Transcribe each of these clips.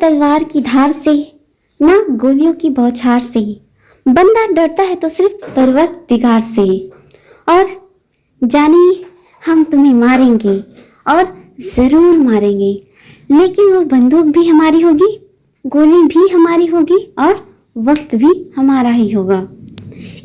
तलवार की धार से, ना गोलियों की बौछार से। बंदा डरता है तो सिर्फ परवरदिगार से। और जानिए, हम तुम्हें मारेंगे और जरूर मारेंगे, लेकिन वो बंदूक भी हमारी होगी, गोली भी हमारी होगी और वक्त भी हमारा ही होगा।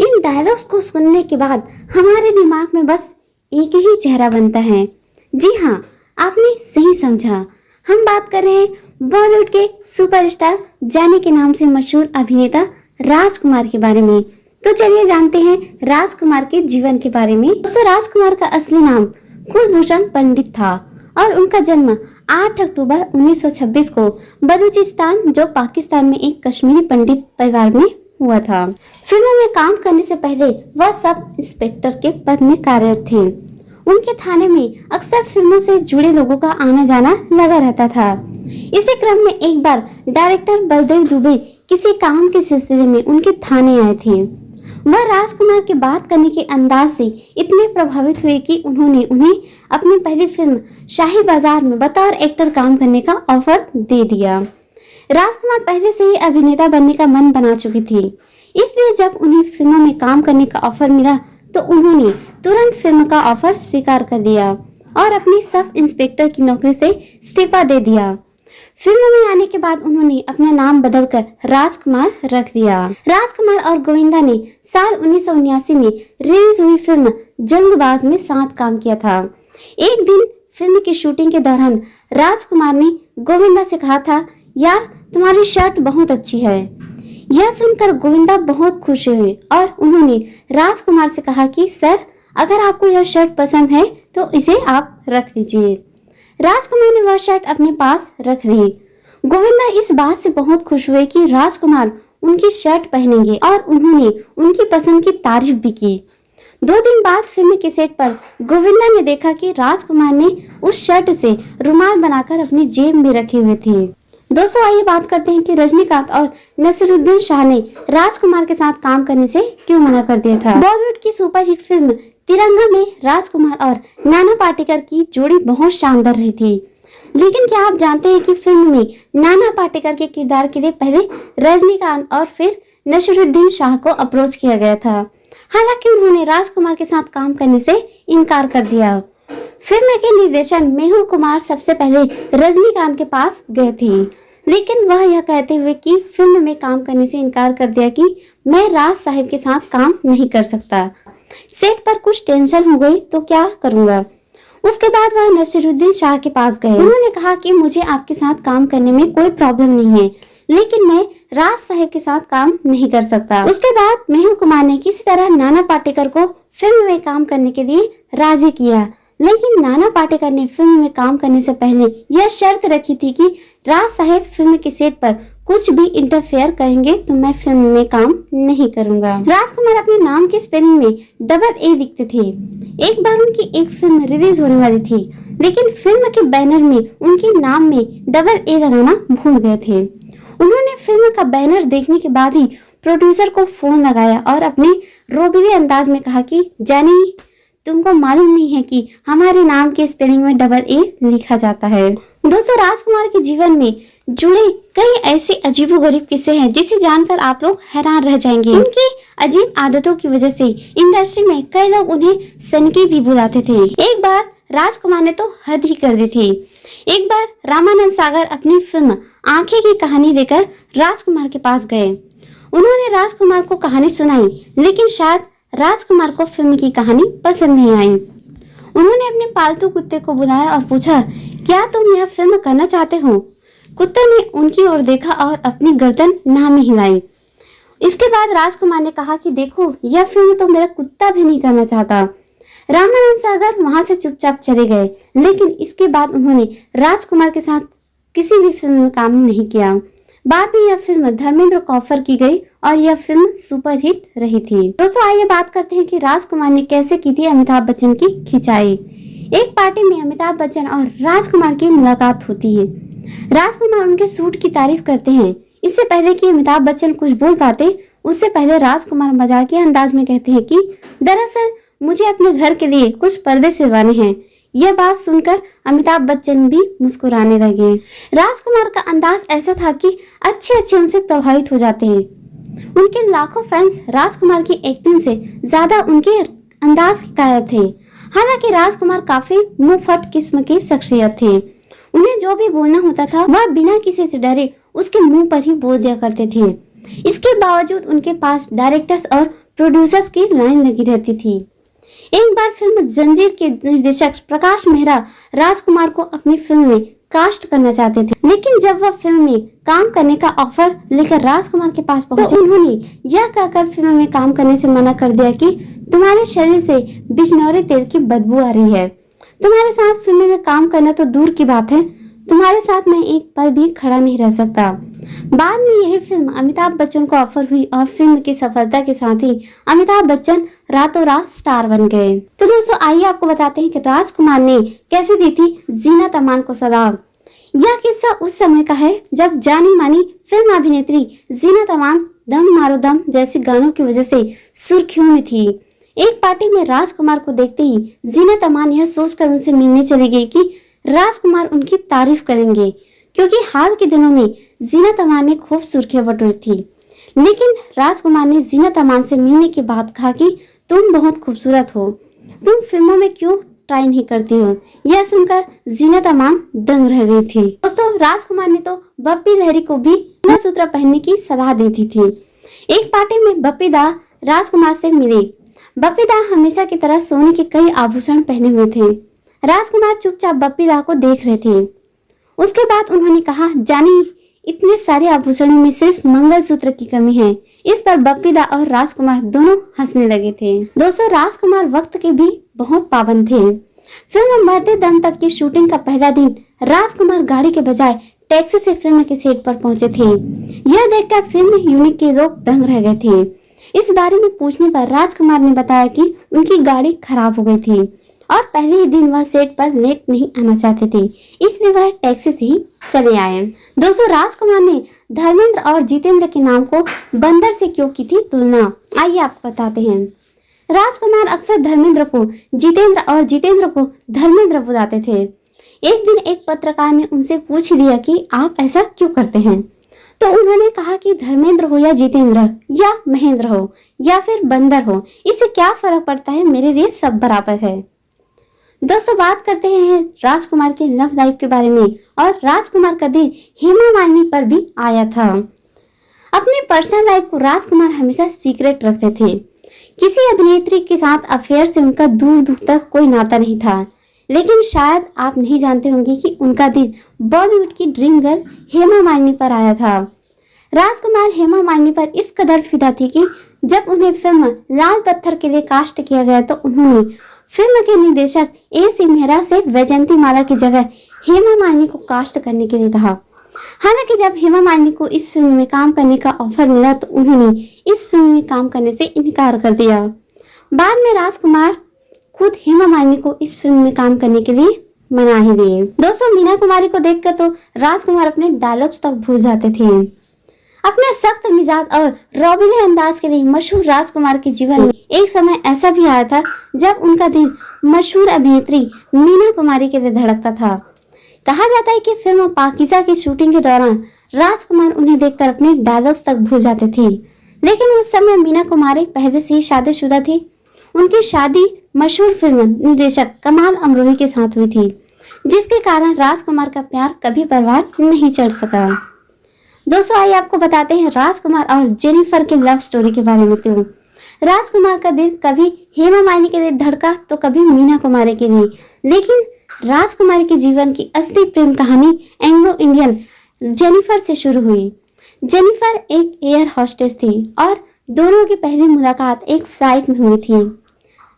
इन डायलॉग्स को सुनने के बाद हमारे दिमाग में बस एक ही चेहरा बनता है। जी हाँ, आपने सही समझा, हम बात कर रहे हैं बॉलीवुड के सुपरस्टार जानी के नाम से मशहूर अभिनेता राजकुमार के बारे में। तो चलिए जानते हैं राजकुमार के जीवन के बारे में। दोस्तों, राजकुमार का असली नाम कुलभूषण पंडित था और उनका जन्म 8 अक्टूबर 1926 को बलूचिस्तान, जो पाकिस्तान में एक कश्मीरी पंडित परिवार में हुआ था। फिल्मों में काम करने से पहले वह सब इंस्पेक्टर के पद में कार्यरत थे। उनके थाने में अक्सर फिल्मों से जुड़े लोगों का आना जाना लगा रहता था। इसी क्रम में एक बार डायरेक्टर बलदेव दुबे किसी काम के सिलसिले में उनके थाने आए थे। वह राजकुमार के बात करने के अंदाज से इतने प्रभावित हुए कि उन्होंने उन्हें अपनी पहली फिल्म शाही बाजार में बतौर एक्टर काम करने का ऑफर दे दिया। राजकुमार पहले से ही अभिनेता बनने का मन बना चुकी थी, इसलिए जब उन्हें फिल्मों में काम करने का ऑफर मिला तो उन्होंने तुरंत फिल्म का ऑफर स्वीकार कर लिया और अपनी सब इंस्पेक्टर की नौकरी से इस्तीफा दे दिया। फिल्म में आने के बाद उन्होंने अपना नाम बदलकर राजकुमार रख दिया। राजकुमार और गोविंदा ने साल 1979 में रिलीज हुई फिल्म जंगबाज में साथ काम किया था। एक दिन फिल्म की शूटिंग के दौरान राजकुमार ने गोविंदा से कहा था, यार तुम्हारी शर्ट बहुत अच्छी है। यह सुनकर गोविंदा बहुत खुश हुए और उन्होंने राजकुमार से कहा कि सर, अगर आपको यह शर्ट पसंद है तो इसे आप रख लीजिए। राजकुमार ने वह शर्ट अपने पास रख ली। गोविंदा इस बात से बहुत खुश हुए कि राजकुमार उनकी शर्ट पहनेंगे और उन्होंने उनकी पसंद की तारीफ भी की। 2 दिन बाद फिल्म के सेट पर गोविंदा ने देखा कि राजकुमार ने उस शर्ट से रुमाल बनाकर अपनी जेब में रखे हुए थे। दोस्तों, आइए बात करते हैं कि रजनीकांत और नसीरुद्दीन शाह ने राजकुमार के साथ काम करने से क्यों मना कर दिया था। बॉलीवुड की सुपरहिट फिल्म तिरंगा में राजकुमार और नाना पाटेकर की जोड़ी बहुत शानदार रही थी। लेकिन क्या आप जानते हैं कि फिल्म में नाना पाटेकर के किरदार के लिए पहले रजनीकांत और फिर नसीरुद्दीन शाह को अप्रोच किया गया था। हालांकि उन्होंने राजकुमार के साथ काम करने से इनकार कर दिया। फिल्म के निर्देशन मेहुल कुमार सबसे पहले रजनीकांत के पास गए थे, लेकिन वह यह कहते हुए कि फिल्म में काम करने से इनकार कर दिया कि मैं राज साहब के साथ काम नहीं कर सकता। सेट पर कुछ टेंशन हो गई तो क्या करूंगा। उसके बाद वह नसीरुद्दीन शाह के पास गए। उन्होंने कहा कि मुझे आपके साथ काम करने में कोई प्रॉब्लम नहीं है, लेकिन मैं राज साहब के साथ काम नहीं कर सकता। उसके बाद मेहुल कुमार ने किसी तरह नाना पाटेकर को फिल्म में काम करने के लिए राजी किया, लेकिन नाना पाटेकर ने फिल्म में काम करने से पहले यह शर्त रखी थी कि राज साहब फिल्म के सेट पर कुछ भी इंटरफेयर करेंगे तो मैं फिल्म में काम नहीं करूंगा। राजकुमार अपने नाम के स्पेलिंग में डबल ए लिखते थे। एक बार उनकी एक फिल्म रिलीज होने वाली थी, लेकिन फिल्म के बैनर में उनके नाम में डबल ए लगाना भूल गए थे। उन्होंने फिल्म का बैनर देखने के बाद ही प्रोड्यूसर को फोन लगाया और अपने रोबीले अंदाज में कहा कि जानी, तुमको मालूम नहीं है कि हमारे नाम के स्पेलिंग में डबल ए लिखा जाता है। दोस्तों, राजकुमार के जीवन में जुड़े कई ऐसे अजीबोगरीब किस्से हैं जिसे जानकर आप लोग हैरान रह जाएंगे। उनकी अजीब आदतों की वजह से इंडस्ट्री में कई लोग उन्हें सनकी भी बुलाते थे। एक बार राजकुमार ने तो हद ही कर दी थी। एक बार रामानंद सागर अपनी फिल्म आंखें की कहानी लेकर राजकुमार के पास गए। उन्होंने राजकुमार को कहानी सुनाई, लेकिन शायद राजकुमार को फिल्म की कहानी पसंद नहीं आई। उन्होंने अपने पालतू कुत्ते को बुलाया और पूछा, क्या तुम यह फिल्म करना चाहते हो? कुत्ते ने उनकी ओर देखा और अपनी गर्दन ना में हिलाई। इसके बाद राजकुमार ने कहा कि देखो, यह फिल्म तो मेरा कुत्ता भी नहीं करना चाहता। रामानंद सागर वहां से चुपचाप चले गए, लेकिन इसके बाद उन्होंने राजकुमार के साथ किसी भी फिल्म में काम नहीं किया। बाद में यह फिल्म धर्मेंद्र को ऑफर की गई और यह फिल्म सुपरहिट रही थी। दोस्तों, आइए बात करते हैं कि राजकुमार ने कैसे की थी अमिताभ बच्चन की खिंचाई। एक पार्टी में अमिताभ बच्चन और राजकुमार की मुलाकात होती है। राजकुमार उनके सूट की तारीफ करते हैं। इससे पहले कि अमिताभ बच्चन कुछ बोल पाते, उससे पहले राजकुमार मजाकिया अंदाज में कहते हैं कि दरअसल मुझे अपने घर के लिए कुछ पर्दे सिलवाने हैं। यह बात सुनकर अमिताभ बच्चन भी मुस्कुराने लगे। राजकुमार का अंदाज ऐसा था कि अच्छे उनसे प्रभावित हो जाते हैं। उनके लाखों फैंस राजकुमार की एक्टिंग से ज्यादा उनके अंदाज के कायल थे। हालांकि राजकुमार काफी मुंहफट किस्म की शख्सियत थे। उन्हें जो भी बोलना होता था वह बिना किसी से डरे उसके मुंह पर ही बोल दिया करते थे। इसके बावजूद उनके पास डायरेक्टर्स और प्रोड्यूसर्स की लाइन लगी रहती थी। एक बार फिल्म जंजीर के निर्देशक प्रकाश मेहरा राजकुमार को अपनी फिल्म में कास्ट करना चाहते थे, लेकिन जब वह फिल्म में काम करने का ऑफर लेकर राजकुमार के पास पहुंचे तो उन्होंने यह कहकर फिल्म में काम करने से मना कर दिया कि तुम्हारे शरीर से बिजनौरी तेल की बदबू आ रही है। तुम्हारे साथ फिल्म में काम करना तो दूर की बात है, तुम्हारे साथ मैं एक पल भी खड़ा नहीं रह सकता। बाद में यही फिल्म अमिताभ बच्चन को ऑफर हुई और फिल्म की सफलता के साथ ही अमिताभ बच्चन रातों रात स्टार बन गए। तो दोस्तों आइए आपको बताते हैं कि राजकुमार ने कैसे दी थी जीनत अमान को सलाह। यह किस्सा उस समय का है जब जानी मानी फिल्म अभिनेत्री जीनत अमान दम मारो दम जैसे गानों की वजह से सुर्खियों में थी। एक पार्टी में राजकुमार को देखते ही जीनत अमान यह सोचकर उनसे मिलने चली गई कि राजकुमार उनकी तारीफ करेंगे, क्योंकि हाल के दिनों में जीनत अमान ने खूब सुर्खियां बटोरी थी। लेकिन राजकुमार ने जीनत अमान से मिलने के बाद कहा कि तुम बहुत खूबसूरत हो, तुम फिल्मों में क्यों ट्राई नहीं करती हो। यह सुनकर जीनत अमान दंग रह गई थी। दोस्तों राजकुमार ने तो बप्पी लहरी को भी मंगलसूत्र पहनने की सलाह दी थी। एक पार्टी में बप्पी दा राजकुमार से मिले। बप्पी दा हमेशा की तरह सोने के कई आभूषण पहने हुए थे। राजकुमार चुपचाप बप्पी दा को देख रहे थे। उसके बाद उन्होंने कहा, जानी इतने सारे आभूषणों में सिर्फ मंगलसूत्र की कमी है। इस पर बप्पी दा और राजकुमार दोनों हंसने लगे थे। दोस्तों राजकुमार वक्त के भी बहुत पाबंद थे। फिल्म मरते दम तक की शूटिंग का पहला दिन राजकुमार गाड़ी के बजाय टैक्सी से फिल्म के सेट पर पहुंचे थे। यह देखकर फिल्म यूनिट के लोग दंग रह गए थे। इस बारे में पूछने पर राजकुमार ने बताया कि उनकी गाड़ी खराब हो गई थी और पहले ही दिन वह सेट पर लेट नहीं आना चाहते थे, इसलिए वह टैक्सी से ही चले आए। दोस्तों राजकुमार ने धर्मेंद्र और जितेंद्र के नाम को बंदर से क्यों की थी तुलना, आइए आपको बताते हैं। राजकुमार अक्सर धर्मेंद्र को जितेंद्र और जितेंद्र को धर्मेंद्र बुलाते थे। एक दिन एक पत्रकार ने उनसे पूछ लिया कि आप ऐसा क्यों करते हैं, तो उन्होंने कहा कि धर्मेंद्र हो या जितेंद्र या महेंद्र हो या फिर बंदर हो, इससे क्या फर्क पड़ता है, मेरे लिए सब बराबर है। दोस्तों बात करते हैं राजकुमार के लव लाइफ के बारे में। और राजकुमार का दिल हेमा मालिनी पर भी आया था। अपने पर्सनल लाइफ को राजकुमार हमेशा सीक्रेट रखते थे। किसी अभिनेत्री के साथ अफेयर से उनका दूर दूर तक कोई नाता नहीं था, लेकिन शायद आप नहीं जानते होंगे कि उनका दिल बॉलीवुड की ड्रीम गर्ल हेमा मालिनी पर आया था। राजकुमार हेमा मालिनी पर इस कदर फिदा थी कि जब उन्हें फिल्म लाल पत्थर के लिए कास्ट किया गया तो उन्होंने फिल्म के निर्देशक A.C. मेहरा से वैजयंती माला की जगह हेमा मालिनी को कास्ट करने के लिए कहा। हालांकि जब हेमा मालिनी को इस फिल्म में काम करने का ऑफर मिला तो उन्होंने इस फिल्म में काम करने से इनकार कर दिया। बाद में राजकुमार खुद हेमा मालिनी को इस फिल्म में काम करने के लिए मना ही दिए। दोस्तों मीना कुमारी को देखकर तो राजकुमार अपने डायलॉग्स तक भूल जाते थे। अपने सख्त मिजाज और रौबीले अंदाज के लिए मशहूर राजकुमार के जीवन में एक समय ऐसा भी आया था जब उनका दिल मशहूर अभिनेत्री मीना कुमारी के लिए धड़कता था। कहा जाता है कि फिल्म पाकीज़ा की शूटिंग के दौरान राजकुमार उन्हें देखकर अपने डायलॉग्स तक भूल जाते थे, लेकिन उस समय मीना कुमारी पहले से ही शादीशुदा थी। उनकी शादी मशहूर फिल्म निर्देशक कमाल अमरोही के साथ हुई थी, जिसके कारण राजकुमार का प्यार कभी परवान नहीं चढ़ सका। दोस्तों आइए आपको बताते हैं राजकुमार और जेनिफर के लव स्टोरी के बारे में। तो राजकुमार का दिल कभी हेमा मालिनी के लिए धड़का तो कभी मीना कुमारी के लिए, लेकिन राजकुमार के जीवन की असली प्रेम कहानी एंग्लो इंडियन जेनिफर से शुरू हुई। जेनिफर एक एयर होस्टेस थी और दोनों की पहली मुलाकात एक फ्लाइट में हुई थी।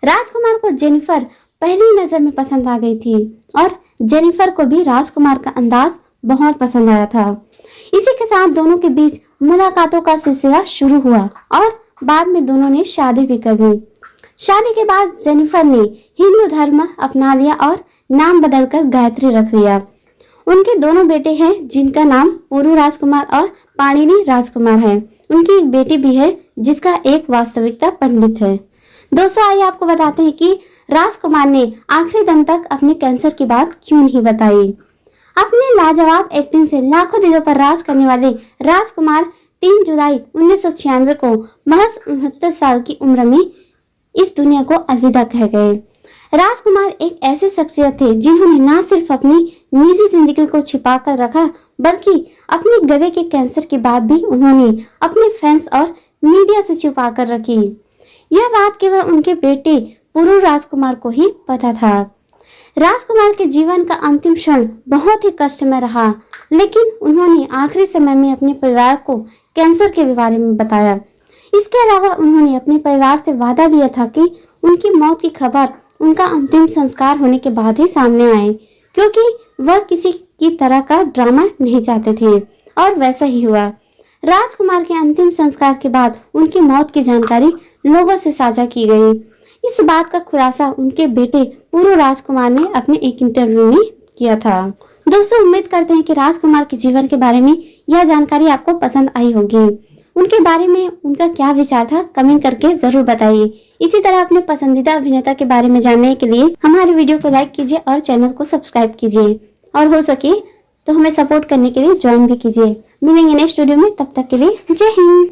राजकुमार को जेनिफर पहली नजर में पसंद आ गई थी और जेनिफर को भी राजकुमार का अंदाज बहुत पसंद आया था। इसी के साथ दोनों के बीच मुलाकातों का सिलसिला शुरू हुआ और बाद में दोनों ने शादी भी कर ली। शादी के बाद जेनिफर ने हिंदू धर्म अपना लिया और नाम बदलकर गायत्री रख लिया। उनके दोनों बेटे हैं जिनका नाम पुरु राजकुमार और पाणिनि राजकुमार है। उनकी एक बेटी भी है जिसका एक वास्तविकता पंडित है। दोस्तों आइए आपको बताते हैं कि राजकुमार ने आखिरी दम तक अपने कैंसर की बात क्यों नहीं बताई। अपने लाजवाब एक्टिंग से लाखों दिलों पर राज करने वाले राजकुमार 3 जुलाई 1996 को महज 69 साल की उम्र में इस दुनिया को अलविदा कह गए। राजकुमार एक ऐसे शख्सियत थे जिन्होंने न सिर्फ अपनी निजी जिंदगी को छिपा कर रखा, बल्कि अपने गले के कैंसर के बाद भी उन्होंने अपने फैंस और मीडिया से छुपा कर रखी। यह बात केवल उनके बेटे पूरू राजकुमार को ही पता था। राजकुमार के जीवन का अंतिम क्षण बहुत ही कष्टमय रहा, लेकिन उन्होंने आखिरी समय में अपने परिवार को कैंसर के बारे में बताया। इसके अलावा उन्होंने अपने परिवार से वादा दिया था कि उनकी मौत की खबर उनका अंतिम संस्कार होने के बाद ही सामने आए, क्योंकि वह किसी की तरह का ड्रामा नहीं चाहते थे, और वैसा ही हुआ। राजकुमार के अंतिम संस्कार के बाद उनकी मौत की जानकारी लोगों से साझा की गई। इस बात का खुलासा उनके बेटे पूरू राजकुमार ने अपने एक इंटरव्यू में किया था। दोस्तों, उम्मीद करते हैं कि राजकुमार के जीवन के बारे में यह जानकारी आपको पसंद आई होगी। उनके बारे में उनका क्या विचार था, कमेंट करके जरूर बताइए। इसी तरह अपने पसंदीदा अभिनेता के बारे में जानने के लिए हमारे वीडियो को लाइक कीजिए और चैनल को सब्सक्राइब कीजिए, और हो सके तो हमें सपोर्ट करने के लिए ज्वाइन भी कीजिए। मिलेंगे नेक्स्ट वीडियो में, तब तक के लिए जय हिंद।